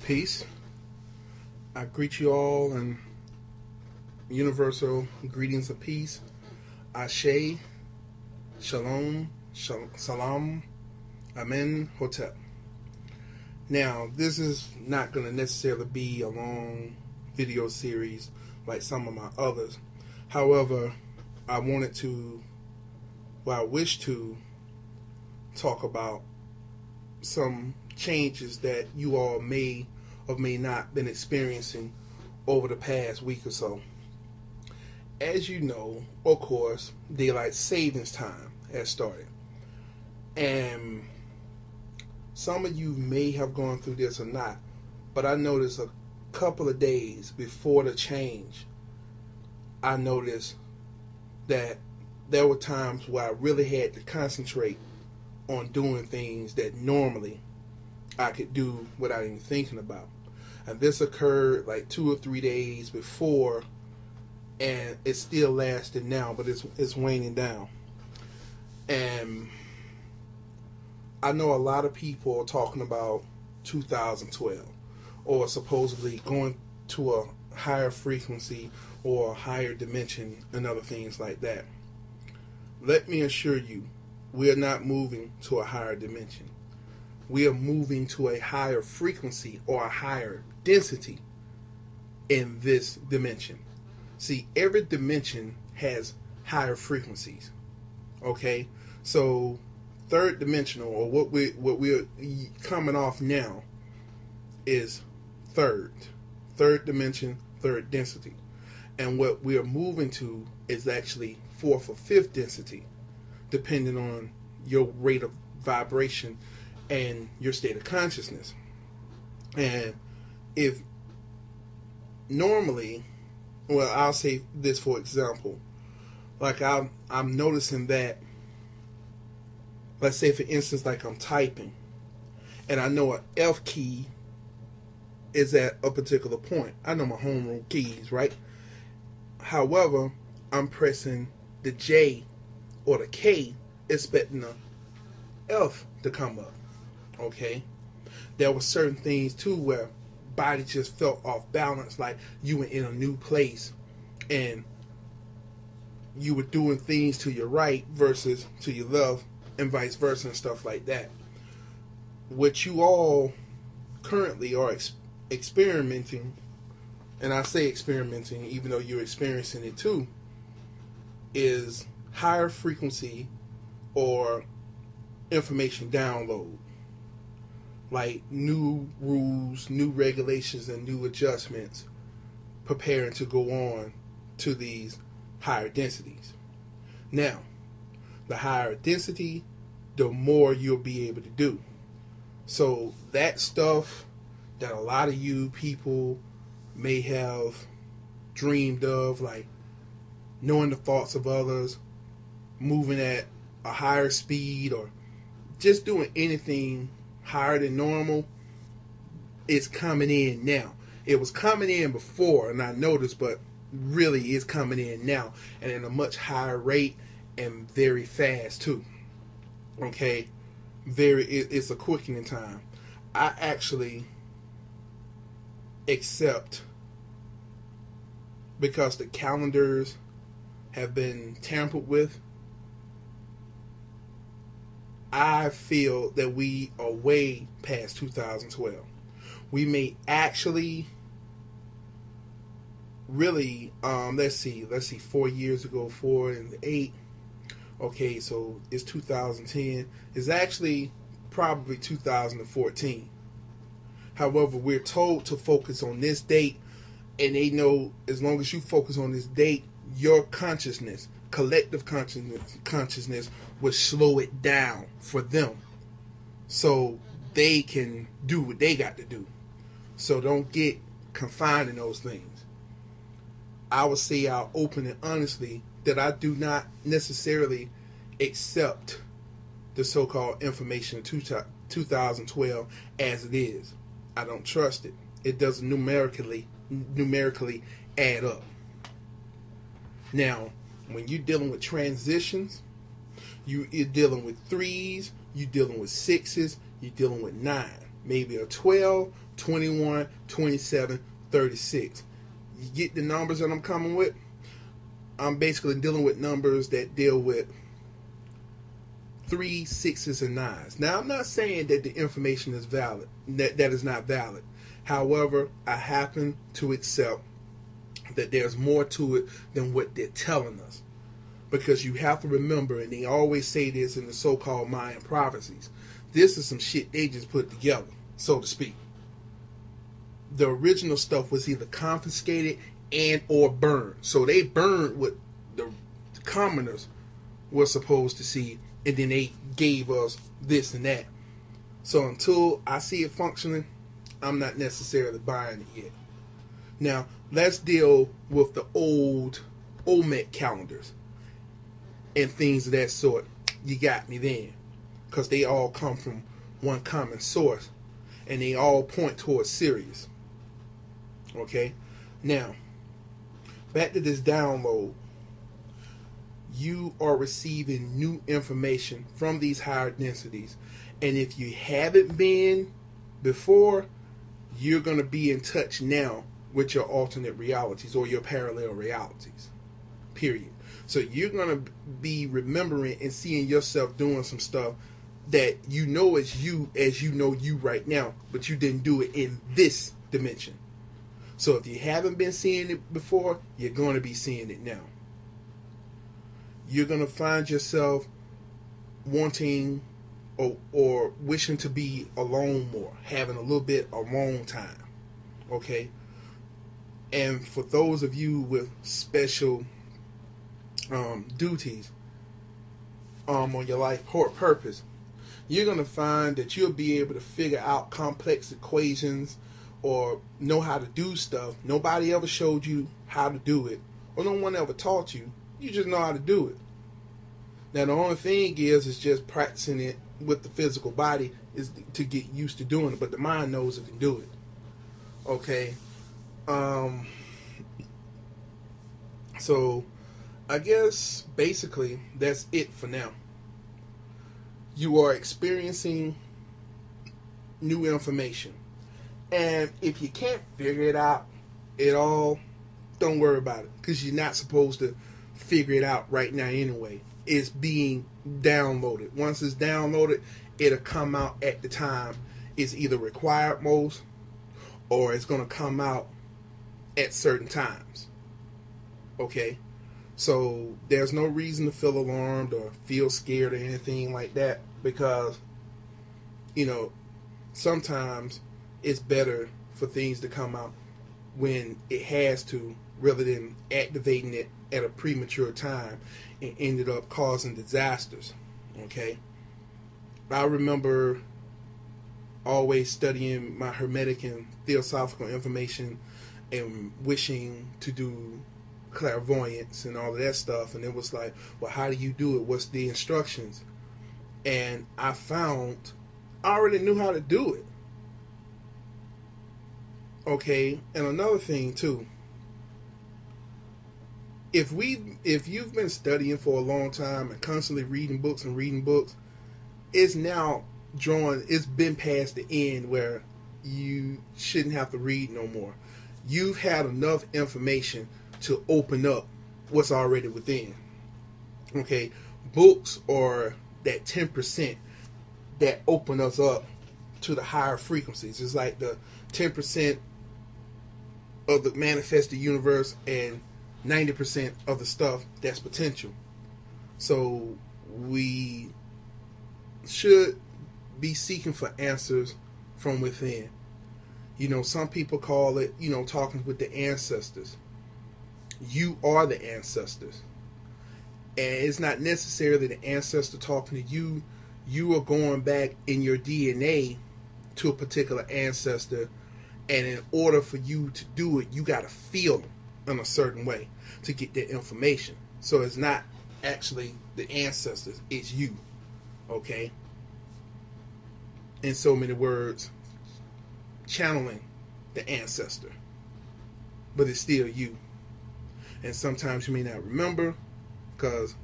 Peace. I greet you all in universal greetings of peace. Ashe, Shalom, Salam, Amen, Hotep. Now, this is not going to necessarily be a long video series like some of my others. However, I wish to talk about some changes that you all may or may not been experiencing over the past week or so. As you know, of course, daylight savings time has started. And some of you may have gone through this or not, but I noticed a couple of days before the change, I noticed that there were times where I really had to concentrate on doing things that normally I could do without even thinking about. And this occurred like 2 or 3 days before, and it's still lasting now, but it's waning down. And I know a lot of people are talking about 2012 or supposedly going to a higher frequency or a higher dimension and other things like that. Let me assure you, we are not moving to a higher dimension. We are moving to a higher frequency or a higher density in this dimension. See, every dimension has higher frequencies. Okay? So third dimensional, or what we're coming off now, is third dimension, third density. And what we are moving to is actually fourth or fifth density, depending on your rate of vibration and your state of consciousness. And if normally, well, I'll say this for example, like I'm noticing that, let's say for instance, like I'm typing, and I know an F key is at a particular point. I know my home rule keys, right? However, I'm pressing the J or the K, expecting the F to come up. Okay? There were certain things too where body just felt off balance, like you were in a new place and you were doing things to your right versus to your left and vice versa and stuff like that. What you all currently are experimenting, and I say experimenting even though you're experiencing it too, is higher frequency or information download. Like new rules, new regulations, and new adjustments preparing to go on to these higher densities. Now, the higher density, the more you'll be able to do. So that stuff that a lot of you people may have dreamed of, like knowing the thoughts of others, moving at a higher speed, or just doing anything higher than normal, it's coming in now. It was coming in before, and I noticed, but really it's coming in now, and at a much higher rate and very fast too. Okay, it's a quickening time. I actually accept, because the calendars have been tampered with, I feel that we are way past 2012. We may actually really, let's see, 4 years ago, 4 and 8. Okay, so it's 2010. It's actually probably 2014. However, we're told to focus on this date, and they know as long as you focus on this date, your consciousness, collective consciousness will slow it down for them so they can do what they got to do. So don't get confined in those things. I would say out open and honestly that I do not necessarily accept the so-called information of 2012 as it is. I don't trust it. It doesn't numerically add up. Now, when you're dealing with transitions, you're dealing with 3s, you're dealing with 6s, you're dealing with 9, maybe a 12, 21, 27, 36. You get the numbers that I'm coming with? I'm basically dealing with numbers that deal with 3, 6s, and 9s. Now, I'm not saying that the information is valid, that is not valid. However, I happen to accept that there's more to it than what they're telling us. Because you have to remember, and they always say this in the so-called Mayan prophecies, this is some shit they just put together, so to speak. The original stuff was either confiscated and or burned. So they burned what the commoners were supposed to see, and then they gave us this and that. So until I see it functioning, I'm not necessarily buying it yet. Now, let's deal with the old Olmec calendars and things of that sort. You got me then. Because they all come from one common source. And they all point towards Sirius. Okay? Now, back to this download. You are receiving new information from these higher densities. And if you haven't been before, you're going to be in touch now with your alternate realities or your parallel realities. Period. So you're going to be remembering and seeing yourself doing some stuff that you know is you as you know you right now, but you didn't do it in this dimension. So if you haven't been seeing it before, you're going to be seeing it now. You're going to find yourself wanting or wishing to be alone more, having a little bit alone time. Okay? And for those of you with special duties on your life purpose, you're going to find that you'll be able to figure out complex equations or know how to do stuff. Nobody ever showed you how to do it, or no one ever taught you. You just know how to do it. Now, the only thing is just practicing it with the physical body is to get used to doing it, but the mind knows it can do it. Okay? So, I guess, basically, that's it for now. You are experiencing new information. And if you can't figure it out at all, don't worry about it. Because you're not supposed to figure it out right now anyway. It's being downloaded. Once it's downloaded, it'll come out at the time it's either required most, or it's going to come out at certain times. Okay? So there's no reason to feel alarmed or feel scared or anything like that, because, you know, sometimes it's better for things to come out when it has to, rather than activating it at a premature time and ended up causing disasters. Okay? I remember always studying my Hermetic and Theosophical information and wishing to do clairvoyance and all of that stuff, and it was like, well, how do you do it? What's the instructions? And I found I already knew how to do it. Okay, and another thing too, if you've been studying for a long time and constantly reading books, it's now it's been past the end where you shouldn't have to read no more. You've had enough information to open up what's already within. Okay, books are that 10% that open us up to the higher frequencies. It's like the 10% of the manifested universe and 90% of the stuff that's potential. So we should be seeking for answers from within. You know, some people call it, you know, talking with the ancestors. You are the ancestors. And it's not necessarily the ancestor talking to you. You are going back in your DNA to a particular ancestor. And in order for you to do it, you got to feel them in a certain way to get that information. So it's not actually the ancestors, it's you. Okay? In so many words, channeling the ancestor. But it's still you. And sometimes you may not remember because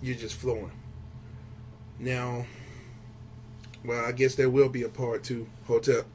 you're just flowing. Now, well, I guess there will be a part 2. Hotep.